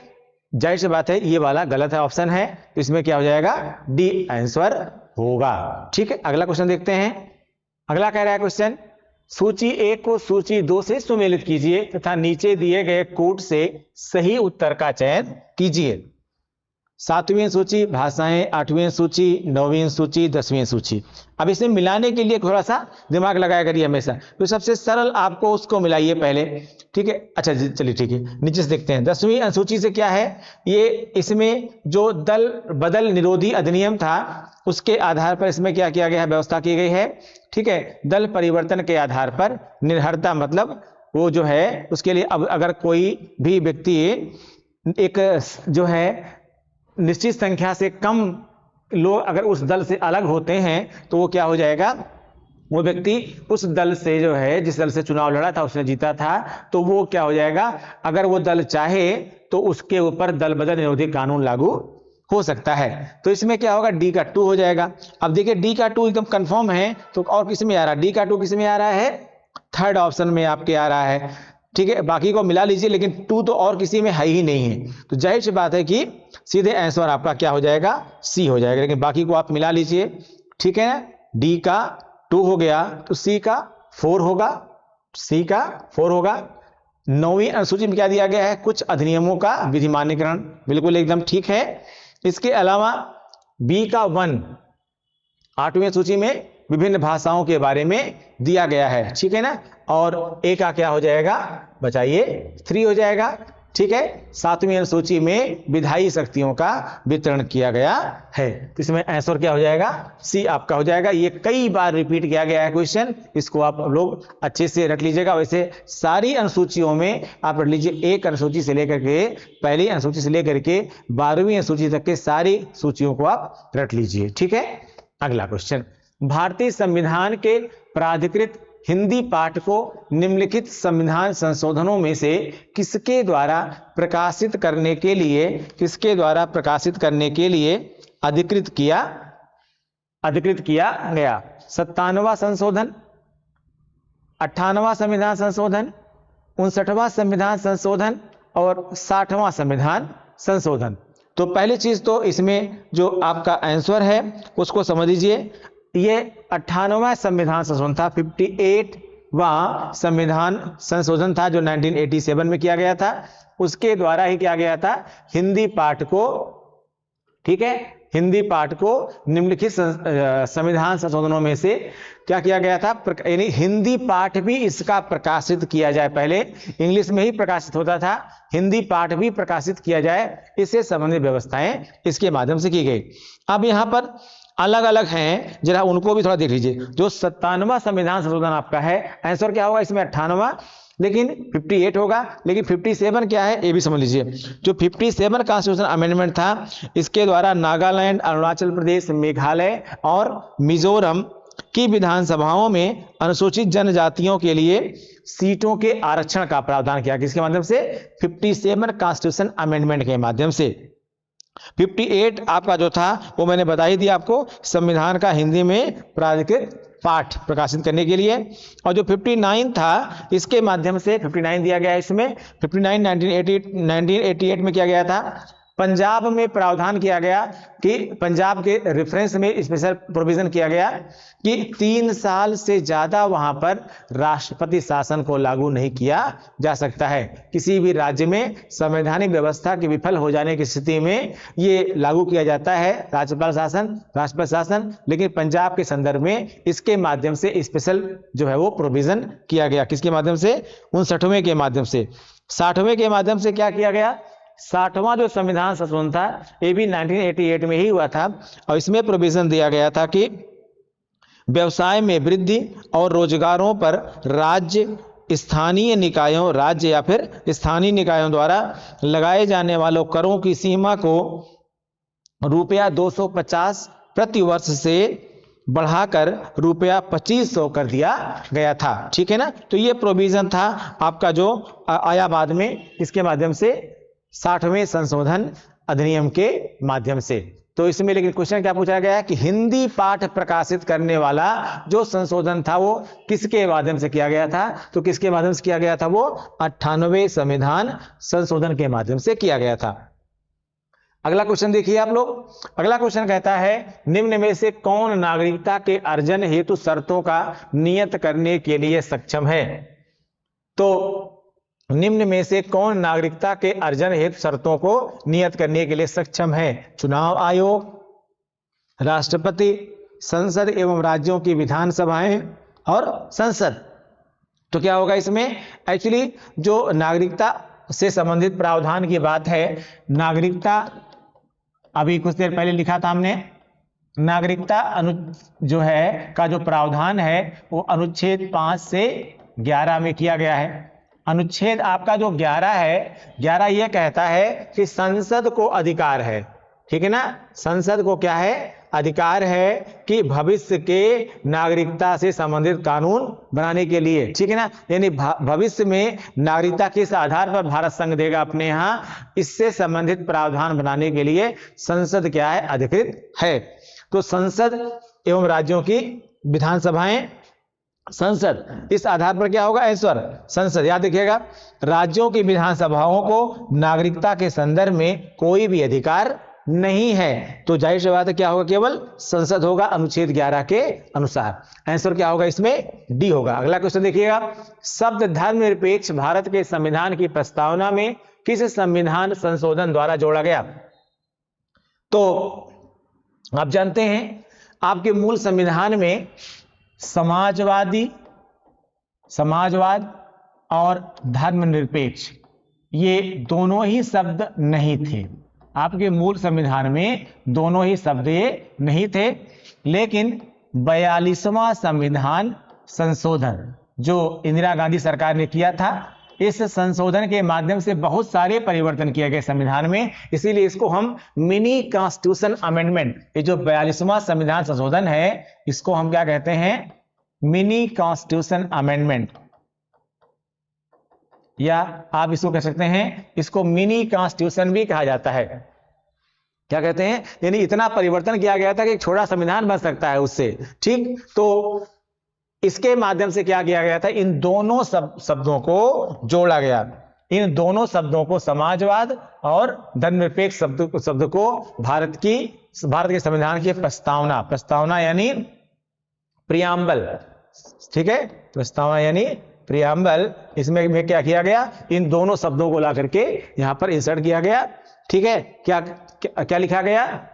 जाहिर सी बात है ये वाला गलत है, ऑप्शन है, तो इसमें क्या हो जाएगा, डी आंसर होगा। ठीक है, अगला क्वेश्चन देखते हैं। अगला कह रहा है क्वेश्चन, सूची 1 को सूची 2 से सुमेलित कीजिए तथा नीचे दिए गए कोड से सही उत्तर का चयन कीजिए। 7वीं सूची भाषाएं, 8वीं सूची, 9वीं सूची, 10वीं सूची। अब इसे मिलाने के लिए थोड़ा सा दिमाग लगाया करिए हमेशा। तो सबसे सरल आपको उसको मिलाइए पहले, ठीक है। अच्छा चलिए ठीक है, नीचे से देखते हैं। 10वीं अनुसूची से क्या है, ये इसमें जो दल बदल निरोधी अधिनियम था उसके आधार पर इसमें क्या किया गया है, व्यवस्था की गई है, ठीक है। दल परिवर्तन के आधार पर निर्हरता, मतलब वो जो है उसके लिए अब अगर कोई भी व्यक्ति एक जो है निश्चित संख्या से कम लोग अगर उस दल से अलग होते हैं तो वो क्या हो जाएगा, वो व्यक्ति उस दल से जो है, जिस दल से चुनाव लड़ा था उसने जीता था, तो वो क्या हो जाएगा, अगर वो दल चाहे तो उसके ऊपर दल बदल निरोधी कानून लागू हो सकता है। तो इसमें क्या होगा, डी का 2 हो जाएगा। अब देखिए डी का 2 एकदम कंफर्म है, तो और किस में आ रहा है, डी का 2 किस में आ रहा है, थर्ड ऑप्शन में आपके आ रहा है। ठीक है, बाकी को मिला लीजिए, लेकिन 2 तो और किसी में है ही नहीं है, तो जाहिर सी बात है कि सीधे आंसर आपका क्या हो जाएगा, सी हो जाएगा। लेकिन बाकी को आप मिला लीजिए, ठीक है ना। डी का 2 हो गया तो सी का 4 होगा, सी का 4 होगा। 9वीं अनुसूची में क्या दिया गया है, कुछ अधिनियमों का विधिमान्यकरण, बिल्कुल एकदम ठीक है। इसके अलावा बी का 1 8वीं सूची में विभिन्न भाषाओं के बारे में दिया गया है, ठीक है ना। और ए का क्या हो जाएगा, बताइए, 3 हो जाएगा, ठीक है। 7वीं अनुसूची में विधायी शक्तियों का वितरण किया गया है, तो इसमें आंसर क्या हो जाएगा, सी आपका हो जाएगा। ये कई बार रिपीट किया गया है क्वेश्चन, इसको आप लोग अच्छे से रख लीजिएगा। वैसे सारी अनुसूचियों में आप रख लीजिए, एक अनुसूची से लेकर के, पहली अनुसूची से लेकर के 12वीं अनुसूची तक के सारी सूचियों को आप रख लीजिए, ठीक है। अगला क्वेश्चन, भारतीय संविधान के प्राधिकृत हिंदी पाठ को निम्नलिखित संविधान संशोधनों में से किसके द्वारा प्रकाशित करने के लिए अधिकृत किया गया। 57वां संशोधन, 58वां संविधान संशोधन, 59वां संविधान संशोधन और 60वां संविधान संशोधन। तो पहली चीज तो इसमें जो आपका आंसर है उसको समझ लीजिए, ये 58वां संविधान संशोधन था, 58वां संविधान संशोधन था जो 1987 में किया गया था। उसके द्वारा ही किया गया था हिंदी पाठ को, ठीक है, हिंदी पाठ को निम्नलिखित संविधान संशोधनों में से क्या किया गया था, यानी हिंदी पाठ भी इसका प्रकाशित किया जाए। पहले इंग्लिश में ही प्रकाशित होता था, हिंदी पाठ भी प्रकाशित किया जाए, इससे संबंधित व्यवस्थाएं इसके माध्यम से की गई। अब यहां पर अलग अलग हैं, जरा उनको भी थोड़ा देख लीजिए। जो 57वां संविधान संशोधन आपका है, आंसर क्या होगा इसमें, 58वां, लेकिन 58 होगा, लेकिन 57 क्या है ये भी समझ लीजिए। जो 57 कॉन्स्टिट्यूशन अमेंडमेंट था, इसके द्वारा नागालैंड, अरुणाचल प्रदेश, मेघालय और मिजोरम की विधानसभाओं में अनुसूचित जनजातियों के लिए सीटों के आरक्षण का प्रावधान किया। किसके माध्यम से, 57 कॉन्स्टिट्यूशन अमेंडमेंट के माध्यम से। 58 आपका जो था वो मैंने बता ही दिया आपको, संविधान का हिंदी में प्राधिकृत पाठ प्रकाशित करने के लिए। और जो 59 था, इसके माध्यम से 59 दिया गया है इसमें। 59 1988 में किया गया था। पंजाब में प्रावधान किया गया कि पंजाब के रेफरेंस में स्पेशल प्रोविजन किया गया कि 3 साल से ज्यादा वहां पर राष्ट्रपति शासन को लागू नहीं किया जा सकता है। किसी भी राज्य में संवैधानिक व्यवस्था के विफल हो जाने की स्थिति में ये लागू किया जाता है राज्यपाल शासन, राष्ट्रपति शासन, लेकिन पंजाब के संदर्भ में इसके माध्यम से स्पेशल जो है वो प्रोविजन किया गया। किसके माध्यम से, 59वें के माध्यम से। 60वें के माध्यम से क्या किया गया, 60वां जो संविधान संशोधन था ये भी 1988 में ही हुआ था, और इसमें प्रोविजन दिया गया था कि व्यवसाय में वृद्धि और रोजगारों पर राज्य या फिर स्थानीय निकायों द्वारा लगाए जाने वालों करों की सीमा को रुपया 250 प्रति वर्ष से बढ़ाकर रुपया 2500 कर दिया गया था, ठीक है ना। तो ये प्रोविजन था आपका जो आया बाद में, इसके माध्यम से 60वें संशोधन अधिनियम के माध्यम से। तो इसमें लेकिन क्वेश्चन क्या पूछा गया है कि हिंदी पाठ प्रकाशित करने वाला जो संशोधन था वो किसके माध्यम से किया गया था, तो किसके माध्यम से किया गया था, वो 98वें संविधान संशोधन के माध्यम से किया गया था। अगला क्वेश्चन देखिए आप लोग। अगला क्वेश्चन कहता है, निम्न में से कौन नागरिकता के अर्जन हेतु शर्तों का नियत करने के लिए सक्षम है। तो निम्न में से कौन नागरिकता के अर्जन हेतु शर्तों को नियत करने के लिए सक्षम है। चुनाव आयोग, राष्ट्रपति, संसद एवं राज्यों की विधानसभाएं और संसद। तो क्या होगा इसमें, एक्चुअली जो नागरिकता से संबंधित प्रावधान की बात है, नागरिकता अभी कुछ देर पहले लिखा था हमने, नागरिकता जो है का जो प्रावधान है वो अनुच्छेद 5 से 11 में किया गया है। अनुच्छेद आपका जो 11 है, 11 यह कहता है कि संसद को अधिकार है, ठीक है ना, संसद को क्या है, अधिकार है कि भविष्य के नागरिकता से संबंधित कानून बनाने के लिए, ठीक है ना। यानी भविष्य में नागरिकता किस आधार पर भारत संघ देगा अपने यहाँ, इससे संबंधित प्रावधान बनाने के लिए संसद क्या है, अधिकृत है। तो संसद एवं राज्यों की विधानसभाएं संसद। इस आधार पर क्या होगा आंसर संसद। याद रखिएगा, राज्यों की विधानसभाओं को नागरिकता के संदर्भ में कोई भी अधिकार नहीं है, तो जाहिर सी बात है क्या होगा, केवल संसद होगा अनुच्छेद 11 के अनुसार। आंसर क्या होगा इसमें, डी होगा। अगला क्वेश्चन देखिएगा, शब्द धर्मनिरपेक्ष भारत के संविधान की प्रस्तावना में किस संविधान संशोधन द्वारा जोड़ा गया? तो आप जानते हैं आपके मूल संविधान में समाजवाद और धर्मनिरपेक्ष ये दोनों ही शब्द नहीं थे। आपके मूल संविधान में दोनों ही शब्द ये नहीं थे, लेकिन 42वां संविधान संशोधन जो इंदिरा गांधी सरकार ने किया था, इस संशोधन के माध्यम से बहुत सारे परिवर्तन किए गए संविधान में, इसीलिए इसको हम मिनी कॉन्स्टिट्यूशन अमेंडमेंट, ये जो 42वां संविधान संशोधन है, इसको हम क्या कहते हैं, मिनी कॉन्स्टिट्यूशन अमेंडमेंट, या आप इसको कह सकते हैं, इसको मिनी कॉन्स्टिट्यूशन भी कहा जाता है। क्या कहते हैं, यानी इतना परिवर्तन किया गया था कि एक छोटा संविधान बन सकता है उससे, ठीक। तो इसके माध्यम से क्या किया गया था, इन दोनों शब्दों को जोड़ा गया। इन दोनों शब्दों को, समाजवाद और धर्मनिरपेक्ष शब्द को भारत के संविधान की प्रस्तावना यानी प्रियम्बल, ठीक है, प्रस्तावना यानी प्रियम्बल, इसमें क्या किया गया, इन दोनों शब्दों को ला करके यहां पर इंसर्ट किया गया, ठीक है। क्या लिखा गया,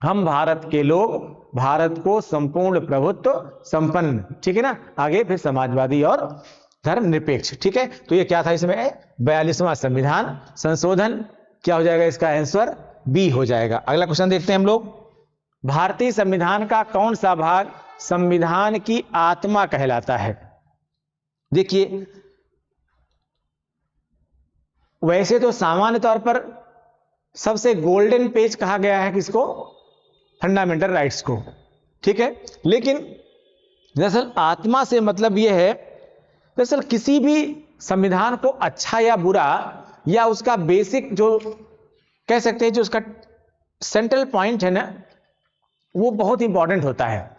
हम भारत के लोग, भारत को संपूर्ण प्रभुत्व संपन्न, ठीक है ना, आगे फिर समाजवादी और धर्मनिरपेक्ष, ठीक है। तो ये क्या था, इसमें 42वां संविधान संशोधन, क्या हो जाएगा इसका आंसर, बी हो जाएगा। अगला क्वेश्चन देखते हैं हम लोग, भारतीय संविधान का कौन सा भाग संविधान की आत्मा कहलाता है? देखिए, वैसे तो सामान्य तौर पर सबसे गोल्डन पेज कहा गया है किसको, फंडामेंटल राइट्स को, ठीक है। लेकिन दरअसल आत्मा से मतलब यह है, दरअसल किसी भी संविधान को अच्छा या बुरा, या उसका बेसिक जो कह सकते हैं, जो उसका सेंट्रल पॉइंट है ना, वो बहुत इंपॉर्टेंट होता है।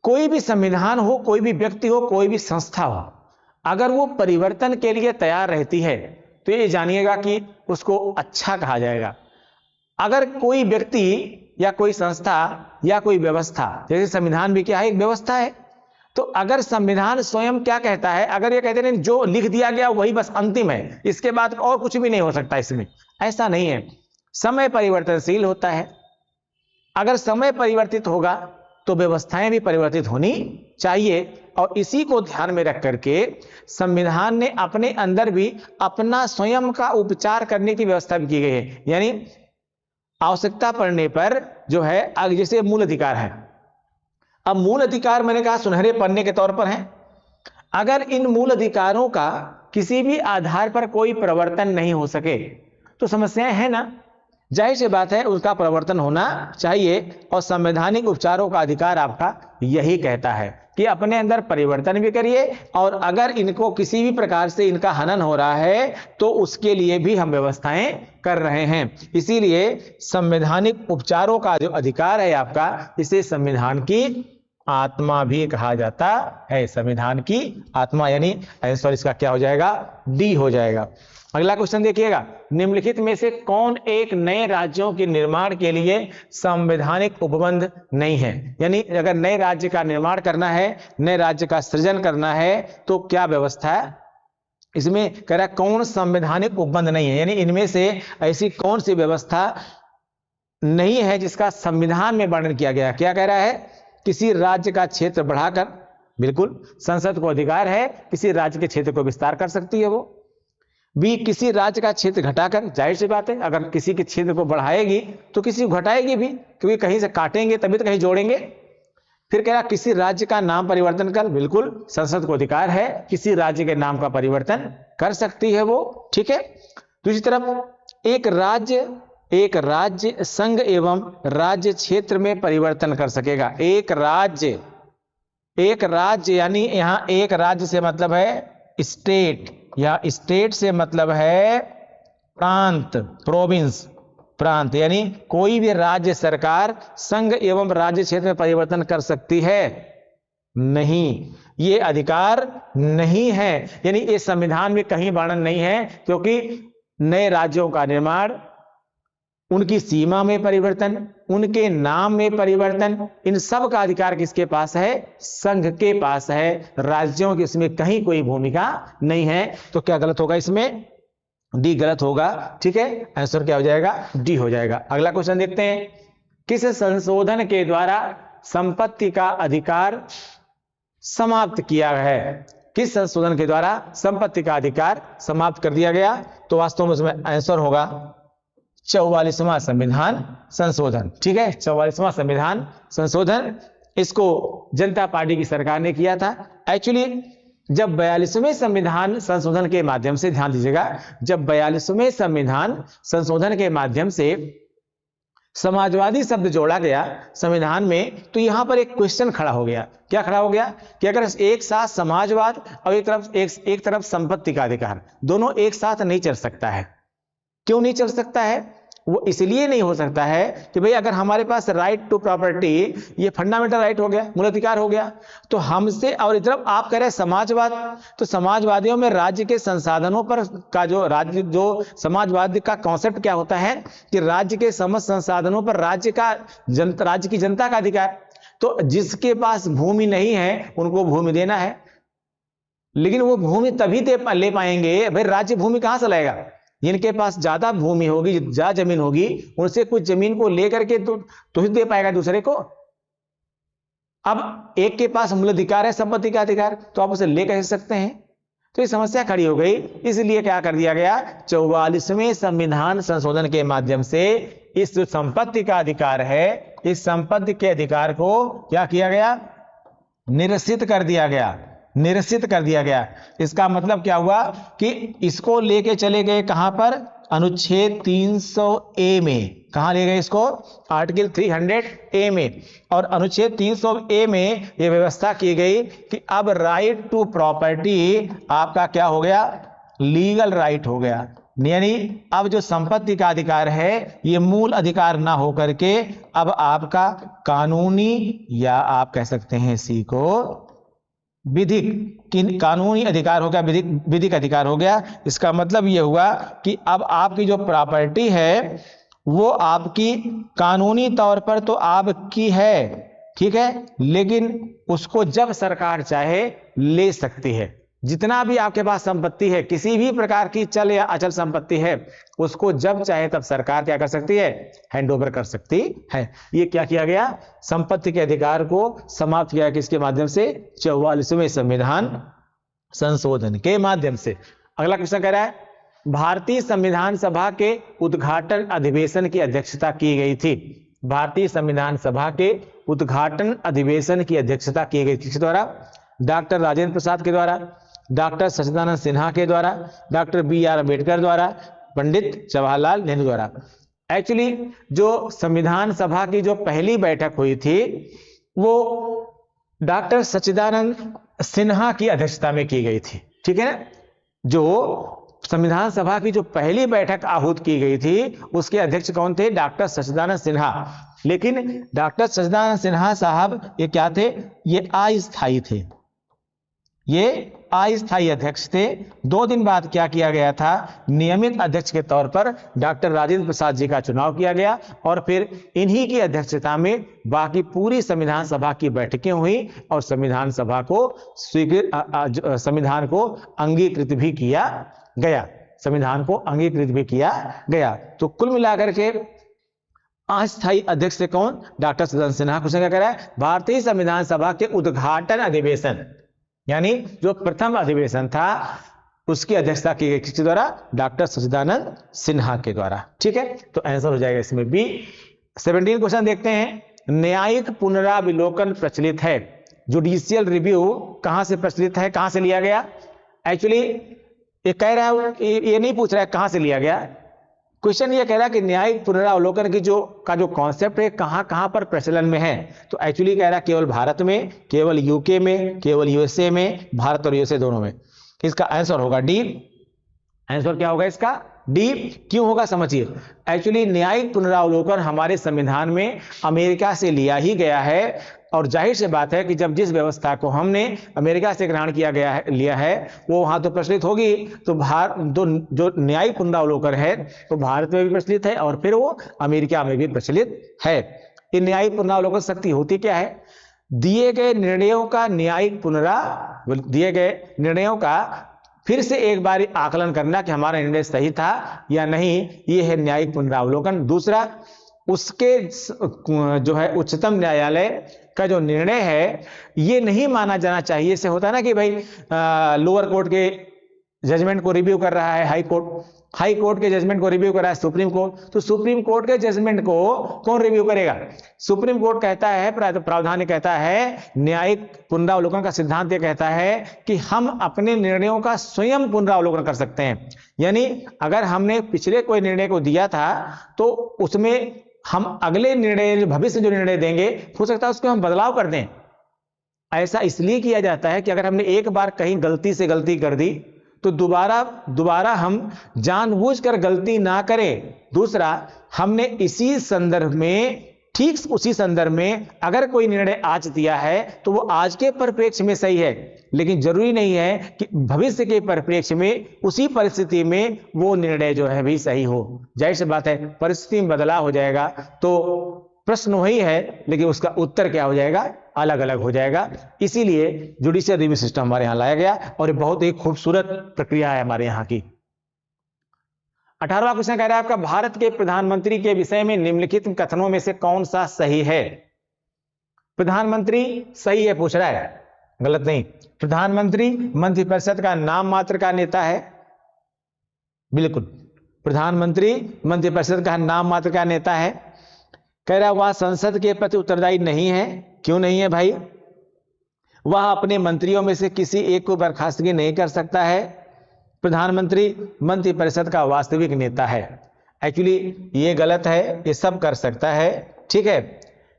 कोई भी संविधान हो, कोई भी व्यक्ति हो, कोई भी संस्था हो, अगर वो परिवर्तन के लिए तैयार रहती है तो ये जानिएगा कि उसको अच्छा कहा जाएगा। अगर कोई व्यक्ति या कोई संस्था या कोई व्यवस्था, जैसे संविधान भी क्या है, एक व्यवस्था है, तो अगर संविधान स्वयं क्या कहता है, अगर ये कहते हैं जो लिख दिया गया वही बस अंतिम है, इसके बाद और कुछ भी नहीं हो सकता, इसमें ऐसा नहीं है। समय परिवर्तनशील होता है। अगर समय परिवर्तित होगा तो व्यवस्थाएं भी परिवर्तित होनी चाहिए, और इसी को ध्यान में रख करके संविधान ने अपने अंदर भी अपना स्वयं का उपचार करने की व्यवस्था भी की गई है। यानी आवश्यकता पड़ने पर जो है, जैसे मूल अधिकार है, अब मूल अधिकार मैंने कहा सुनहरे पन्ने के तौर पर है। अगर इन मूल अधिकारों का किसी भी आधार पर कोई परिवर्तन नहीं हो सके तो समस्याएं है ना, जाहिर सी बात है उसका परिवर्तन होना चाहिए। और संवैधानिक उपचारों का अधिकार आपका यही कहता है कि अपने अंदर परिवर्तन भी करिए, और अगर इनको किसी भी प्रकार से इनका हनन हो रहा है तो उसके लिए भी हम व्यवस्थाएं कर रहे हैं। इसीलिए संवैधानिक उपचारों का जो अधिकार है आपका, इसे संविधान की आत्मा भी कहा जाता है। संविधान की आत्मा, यानी आंसर इसका क्या हो जाएगा, डी हो जाएगा। अगला क्वेश्चन देखिएगा, निम्नलिखित में से कौन एक नए राज्यों के निर्माण के लिए संवैधानिक उपबंध नहीं है? यानी अगर नए राज्य का निर्माण करना है, नए राज्य का सृजन करना है, तो क्या व्यवस्था है इसमें, कह रहा कौन संवैधानिक उपबंध नहीं है, यानी इनमें से ऐसी कौन सी व्यवस्था नहीं है जिसका संविधान में वर्णन किया गया। क्या कह रहा है, किसी राज्य का क्षेत्र बढ़ाकर, बिल्कुल संसद को अधिकार है किसी राज्य के क्षेत्र को विस्तार कर सकती है वो। बी, किसी राज्य का क्षेत्र घटाकर, जाहिर सी बात है अगर किसी के क्षेत्र को बढ़ाएगी तो किसी को घटाएगी भी, क्योंकि कहीं से काटेंगे तभी तो कहीं जोड़ेंगे। फिर कह रहा किसी राज्य का नाम परिवर्तन कर, बिल्कुल संसद को अधिकार है किसी राज्य के नाम का परिवर्तन कर सकती है वो, ठीक है। दूसरी तरफ एक राज्य संघ एवं राज्य क्षेत्र में परिवर्तन कर सकेगा। एक राज्य यानी यहां एक राज्य से मतलब है स्टेट, या स्टेट से मतलब है प्रांत, प्रोविंस, प्रांत, यानी कोई भी राज्य सरकार संघ एवं राज्य क्षेत्र में परिवर्तन कर सकती है। नहीं, ये अधिकार नहीं है। यानी इस संविधान में कहीं वर्णन नहीं है, क्योंकि नए राज्यों का निर्माण, उनकी सीमा में परिवर्तन, उनके नाम में परिवर्तन, इन सब का अधिकार किसके पास है? संघ के पास है। राज्यों की इसमें कहीं कोई भूमिका नहीं है। तो क्या गलत होगा इसमें? डी गलत होगा। ठीक है, आंसर क्या हो जाएगा? डी हो जाएगा। अगला क्वेश्चन देखते हैं, किस संशोधन के द्वारा संपत्ति का अधिकार समाप्त किया है? किस संशोधन के द्वारा संपत्ति का अधिकार समाप्त कर दिया गया? तो वास्तव में उसमें आंसर होगा 44वां संविधान संशोधन। ठीक है, 44वां संविधान संशोधन, इसको जनता पार्टी की सरकार ने किया था। एक्चुअली जब 42वें संविधान संशोधन के माध्यम से, ध्यान दीजिएगा, जब 42वें संविधान संशोधन के माध्यम से समाजवादी शब्द जोड़ा गया संविधान में, तो यहां पर एक क्वेश्चन खड़ा हो गया। क्या खड़ा हो गया? कि अगर एक साथ समाजवाद और एक तरफ संपत्ति का अधिकार, दोनों एक साथ नहीं चल सकता है। क्यों नहीं चल सकता है? वो इसलिए नहीं हो सकता है कि भाई अगर हमारे पास राइट टू प्रॉपर्टी, ये फंडामेंटल राइट हो गया, मूल अधिकार हो गया, तो हमसे, और इधर आप कह रहे हैं समाजवाद, तो समाजवादियों में राज्य के संसाधनों पर का जो समाजवाद का कॉन्सेप्ट क्या होता है कि राज्य के समस्त संसाधनों पर राज्य की जनता का अधिकार। तो जिसके पास भूमि नहीं है उनको भूमि देना है, लेकिन वो भूमि तभी ले पाएंगे, भाई राज्य भूमि कहां से लाएगा? जिनके पास ज्यादा भूमि होगी, ज्यादा जमीन होगी, उनसे कुछ जमीन को लेकर के तो ही दे पाएगा दूसरे को। अब एक के पास मूल अधिकार है, संपत्ति का अधिकार, तो आप उसे ले कैसे सकते हैं? तो ये समस्या खड़ी हो गई। इसलिए क्या कर दिया गया? 44वें संविधान संशोधन के माध्यम से इस जो संपत्ति का अधिकार है, इस संपत्ति के अधिकार को क्या किया गया? निरसित कर दिया गया। निरसित कर दिया गया। इसका मतलब क्या हुआ कि इसको लेके चले गए कहां पर? अनुच्छेद 300A में। कहां ले गए इसको? आर्टिकल 300A में। और अनुच्छेद 300A में यह व्यवस्था की गई कि अब राइट टू प्रॉपर्टी आपका क्या हो गया? लीगल राइट हो गया। यानी अब जो संपत्ति का अधिकार है ये मूल अधिकार ना होकर के अब आपका कानूनी, या आप कह सकते हैं इसी को विधिक, कानूनी अधिकार हो गया, विधिक अधिकार हो गया। इसका मतलब यह हुआ कि अब आपकी जो प्रॉपर्टी है वो आपकी कानूनी तौर पर तो आपकी है, ठीक है, लेकिन उसको जब सरकार चाहे ले सकती है। जितना भी आपके पास संपत्ति है, किसी भी प्रकार की चल या अचल संपत्ति है, उसको जब चाहे तब सरकार क्या कर सकती है? हैंड ओवर कर सकती है। ये क्या किया गया? संपत्ति के अधिकार को समाप्त किया किसके माध्यम से? 44वें संविधान संशोधन के माध्यम से। अगला क्वेश्चन कह रहा है, भारतीय संविधान सभा के उद्घाटन अधिवेशन की अध्यक्षता की गई थी। भारतीय संविधान सभा के उद्घाटन अधिवेशन की अध्यक्षता की गई किसके द्वारा? डॉक्टर राजेंद्र प्रसाद के द्वारा, डॉक्टर सच्चिदानंद सिन्हा के द्वारा, डॉक्टर BR अम्बेडकर द्वारा, पंडित जवाहरलाल नेहरू द्वारा। एक्चुअली जो संविधान सभा की जो पहली बैठक हुई थी वो डॉक्टर सच्चिदानंद सिन्हा की अध्यक्षता में की गई थी। ठीक है ना? जो संविधान सभा की जो पहली बैठक आहूत की गई थी उसके अध्यक्ष कौन थे? डॉक्टर सच्चिदानंद सिन्हा। लेकिन डॉक्टर सच्चिदानंद सिन्हा साहब ये क्या थे? ये अस्थायी थे, ये अस्थायी अध्यक्ष थे। 2 दिन बाद क्या किया गया था? नियमित अध्यक्ष के तौर पर डॉक्टर राजेंद्र प्रसाद जी का चुनाव किया गया और फिर इन्हीं की अध्यक्षता में बाकी पूरी संविधान सभा की बैठकें हुई और संविधान सभा को संविधान को अंगीकृत भी किया गया। संविधान को अंगीकृत भी किया गया। तो कुल मिलाकर के अस्थायी अध्यक्ष से कौन? डॉक्टर सच्चिदानंद सिन्हा। क्वेश्चन क्या कह रहा है? भारतीय संविधान सभा के उद्घाटन अधिवेशन, यानी जो प्रथम अधिवेशन था उसकी अध्यक्षता की गई किसके द्वारा? डॉक्टर सच्चिदानंद सिन्हा के द्वारा। ठीक है, तो आंसर हो जाएगा इसमें बी। 17 क्वेश्चन देखते हैं, न्यायिक पुनराविलोकन प्रचलित है। जुडिशियल रिव्यू कहां से प्रचलित है, कहां से लिया गया? एक्चुअली ये कह रहा है, ये नहीं पूछ रहा है कहां से लिया गया। क्वेश्चन ये कह रहा है कि न्यायिक पुनरावलोकन की जो कॉन्सेप्ट है कहां पर प्रचलन में है। तो एक्चुअली कह रहा है केवल भारत में, केवल यूके में, केवल USA में, भारत और USA दोनों में। इसका आंसर होगा डी। आंसर क्या होगा इसका? डी क्यों होगा समझिए। एक्चुअली न्यायिक पुनरावलोकन हमारे संविधान में अमेरिका से लिया ही गया है, और जाहिर सी बात है कि जब जिस व्यवस्था को हमने अमेरिका से ग्रहण किया गया है, लिया है, वो वहां तो प्रचलित होगी, तो जो न्यायिक पुनरावलोकन है तो भारत में भी प्रचलित है और फिर वो अमेरिका में भी प्रचलित है। ये न्यायिक पुनरावलोकन शक्ति होती क्या है? दिए गए निर्णयों का फिर से एक बार आकलन करना कि हमारा निर्णय सही था या नहीं, ये है न्यायिक पुनरावलोकन। दूसरा, उसके जो है उच्चतम न्यायालय का जो निर्णय है ये नहीं माना जाना चाहिए। से होता है ना कि भाई लोअर कोर्ट के जजमेंट को रिव्यू कर रहा है हाई कोर्ट के जजमेंट को रिव्यू कर रहा है सुप्रीम कोर्ट, तो सुप्रीम कोर्ट के जजमेंट को कौन रिव्यू करेगा? सुप्रीम कोर्ट कहता है, प्रावधान कहता है, न्यायिक पुनरावलोकन का सिद्धांत ये कहता है कि हम अपने निर्णयों का स्वयं पुनरावलोकन कर सकते हैं। यानी अगर हमने पिछले कोई निर्णय को दिया था तो उसमें हम अगले निर्णय, भविष्य जो निर्णय देंगे, हो सकता है उसको हम बदलाव कर दें। ऐसा इसलिए किया जाता है कि अगर हमने एक बार कहीं गलती से गलती कर दी तो दोबारा हम जानबूझकर गलती ना करें। दूसरा, हमने इसी संदर्भ में, ठीक उसी संदर्भ में अगर कोई निर्णय आज दिया है तो वो आज के परिप्रेक्ष्य में सही है, लेकिन जरूरी नहीं है कि भविष्य के परिप्रेक्ष्य में उसी परिस्थिति में वो निर्णय जो है भी सही हो। जाहिर सी बात है, परिस्थिति में बदलाव हो जाएगा तो प्रश्न वही है, लेकिन उसका उत्तर क्या हो जाएगा? अलग अलग हो जाएगा। इसीलिए जुडिशियल रिव्यू सिस्टम हमारे यहां लाया गया और ये बहुत ही खूबसूरत प्रक्रिया है हमारे यहां की। 18वां क्वेश्चन कह रहा है आपका, भारत के प्रधानमंत्री के विषय में निम्नलिखित कथनों में से कौन सा सही है? प्रधानमंत्री सही है पूछ रहा है, गलत नहीं। प्रधानमंत्री मंत्रिपरिषद का नाम मात्र का नेता है, बिल्कुल। प्रधानमंत्री मंत्रिपरिषद का नाम मात्र का नेता है। कह रहा वह संसद के प्रति उत्तरदायी नहीं है। क्यों नहीं है भाई? वह अपने मंत्रियों में से किसी एक को बर्खास्तगी नहीं कर सकता है। प्रधानमंत्री मंत्रिपरिषद का वास्तविक नेता है। एक्चुअली ये गलत है, ये सब कर सकता है, ठीक है।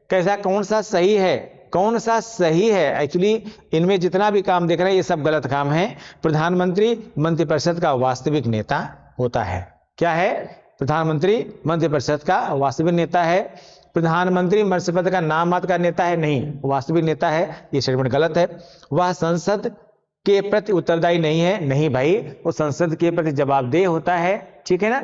कैसा, कौन सा सही है? कौन सा सही है? एक्चुअली इनमें जितना भी काम देख रहे हैं ये सब गलत काम है। प्रधानमंत्री मंत्रिपरिषद का वास्तविक नेता होता है। क्या है? प्रधानमंत्री मंत्रिपरिषद का वास्तविक नेता है। प्रधानमंत्री मंत्रिपरिषद का नाम मात्र का नेता है, नहीं, वास्तविक नेता है। ये स्टेटमेंट गलत है। वह संसद के प्रति उत्तरदायी नहीं है, नहीं भाई, वो संसद के प्रति जवाबदेह होता है, ठीक है ना।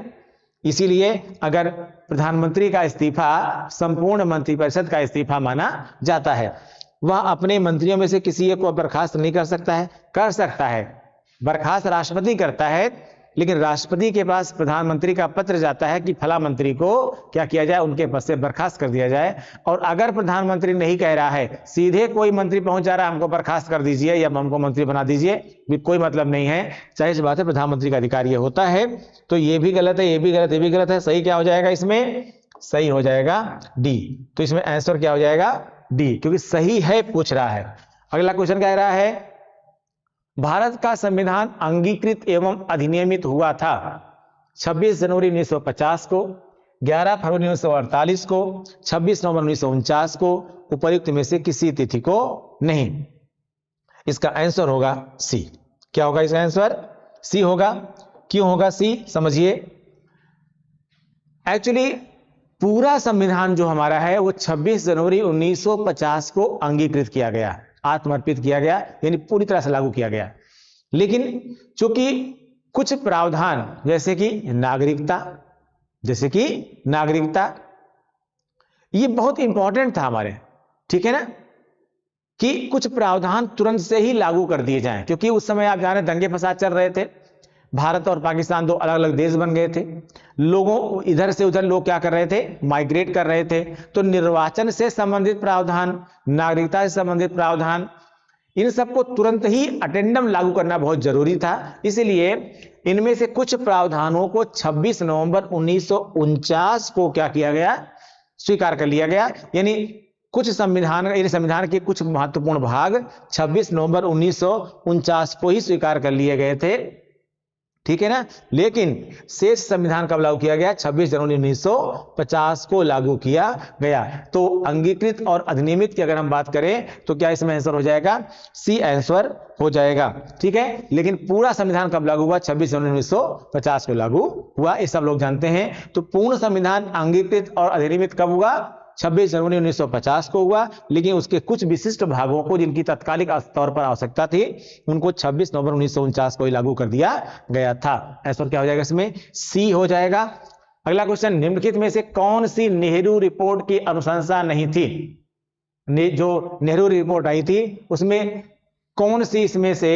इसीलिए अगर प्रधानमंत्री का इस्तीफा संपूर्ण मंत्रिपरिषद का इस्तीफा माना जाता है। वह अपने मंत्रियों में से किसी एक को बर्खास्त नहीं कर सकता है। कर सकता है, बर्खास्त राष्ट्रपति करता है, लेकिन राष्ट्रपति के पास प्रधानमंत्री का पत्र जाता है कि फला मंत्री को क्या किया जाए, उनके पद से बर्खास्त कर दिया जाए। और अगर प्रधानमंत्री नहीं कह रहा है, सीधे कोई मंत्री पहुंच जा रहा है हमको बर्खास्त कर दीजिए या हमको मंत्री बना दीजिए, भी कोई मतलब नहीं है। जाहिर सी बात है प्रधानमंत्री का अधिकार ये होता है। तो ये भी गलत है, ये भी गलत, ये भी गलत है। सही क्या हो जाएगा इसमें? सही हो जाएगा डी। तो इसमें आंसर क्या हो जाएगा? डी, क्योंकि सही है पूछ रहा है। अगला क्वेश्चन कह रहा है, भारत का संविधान अंगीकृत एवं अधिनियमित हुआ था 26 जनवरी 1950 को, 11 फरवरी 1948 को, 26 नवंबर 1949 को, उपर्युक्त में से किसी तिथि को नहीं। इसका आंसर होगा सी। क्या होगा इसका आंसर? सी होगा। क्यों होगा सी? समझिए। एक्चुअली पूरा संविधान जो हमारा है वो 26 जनवरी 1950 को अंगीकृत किया गया, आत्मर्पित किया गया, यानी पूरी तरह से लागू किया गया। लेकिन चूंकि कुछ प्रावधान जैसे कि नागरिकता, ये बहुत इंपॉर्टेंट था हमारे, ठीक है ना, कि कुछ प्रावधान तुरंत से ही लागू कर दिए जाएं, क्योंकि उस समय आप जाने दंगे फसाद चल रहे थे। भारत और पाकिस्तान दो अलग अलग देश बन गए थे। लोगों इधर से उधर लोग क्या कर रहे थे? माइग्रेट कर रहे थे। तो निर्वाचन से संबंधित प्रावधान, नागरिकता से संबंधित प्रावधान, इन सबको तुरंत ही अटेंडम लागू करना बहुत जरूरी था। इसलिए इनमें से कुछ प्रावधानों को 26 नवंबर 1949 को क्या किया गया? स्वीकार कर लिया गया। यानी कुछ संविधान के कुछ महत्वपूर्ण भाग 26 नवंबर 1949 को ही स्वीकार कर लिए गए थे, ठीक है ना। लेकिन शेष संविधान कब लागू किया गया? 26 जनवरी 1950 को लागू किया गया। तो अंगीकृत और अधिनियमित की अगर हम बात करें तो क्या इसमें आंसर हो जाएगा? सी आंसर हो जाएगा, ठीक है। लेकिन पूरा संविधान कब लागू हुआ? 26 जनवरी 1950 को लागू हुआ, ये सब लोग जानते हैं। तो पूर्ण संविधान अंगीकृत और अधिनियमित कब हुआ? 26 जनवरी 1950 को हुआ। लेकिन उसके कुछ विशिष्ट भागों को जिनकी तत्कालिक तौर पर आवश्यकता थी उनको 26 नवंबर 1949 को ही लागू कर दिया गया था। आंसर क्या हो जाएगा इसमें? सी हो जाएगा। अगला क्वेश्चन, निम्नलिखित में से कौन सी नेहरू रिपोर्ट की अनुशंसा नहीं थी? जो नेहरू रिपोर्ट आई थी उसमें कौन सी इसमें से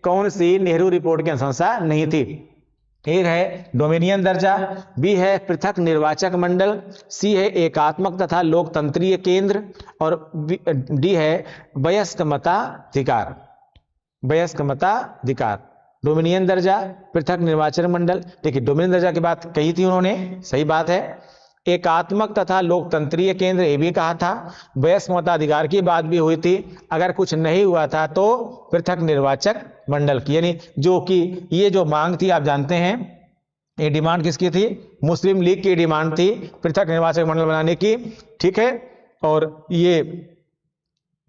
कौन सी नेहरू रिपोर्ट की अनुशंसा नहीं थी? ए है डोमिनियन दर्जा, बी है पृथक निर्वाचक मंडल, सी है एकात्मक तथा लोकतंत्रीय केंद्र, और डी है वयस्क मताधिकार। वयस्क मताधिकार, डोमिनियन दर्जा, पृथक निर्वाचन मंडल। देखिए डोमिनियन दर्जा की बात कही थी उन्होंने, सही बात है। एकात्मक तथा लोकतंत्रीय केंद्र ये भी कहा था। वयस्क मताधिकार की बात भी हुई थी। अगर कुछ नहीं हुआ था तो पृथक निर्वाचक मंडल की, यानी जो कि ये जो मांग थी आप जानते हैं, ये डिमांड किसकी थी? मुस्लिम लीग की डिमांड थी पृथक निर्वाचक मंडल बनाने की, ठीक है। और ये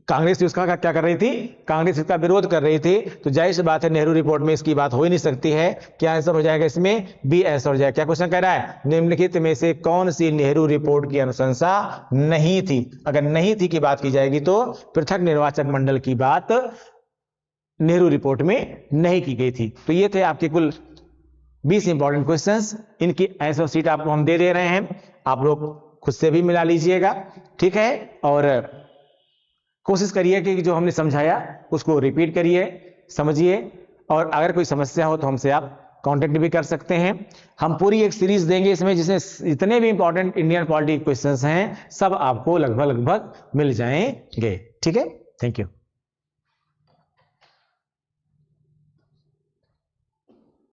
कांग्रेस उसका क्या कर रही थी? कांग्रेस इसका विरोध कर रही थी। तो जाहिर सी बात है नेहरू रिपोर्ट में इसकी बात हो ही नहीं सकती है। क्या आंसर हो जाएगा इसमें? बी आंसर हो जाएगा। क्या क्वेश्चन कह रहा है? निम्नलिखित में से कौन सी नेहरू रिपोर्ट की अनुशंसा नहीं थी? अगर नहीं थी की बात की जाएगी तो पृथक निर्वाचक मंडल की बात नेहरू रिपोर्ट में नहीं की गई थी। तो ये थे आपके कुल 20 इंपॉर्टेंट क्वेश्चंस। इनकी आंसर शीट आपको हम दे रहे हैं, आप लोग खुद से भी मिला लीजिएगा, ठीक है। और कोशिश करिए कि जो हमने समझाया उसको रिपीट करिए, समझिए, और अगर कोई समस्या हो तो हमसे आप कांटेक्ट भी कर सकते हैं। हम पूरी एक सीरीज देंगे इसमें जिसमें जितने भी इंपॉर्टेंट इंडियन पॉलिटी क्वेश्चंस हैं सब आपको लगभग मिल जाएंगे, ठीक है। Thank you.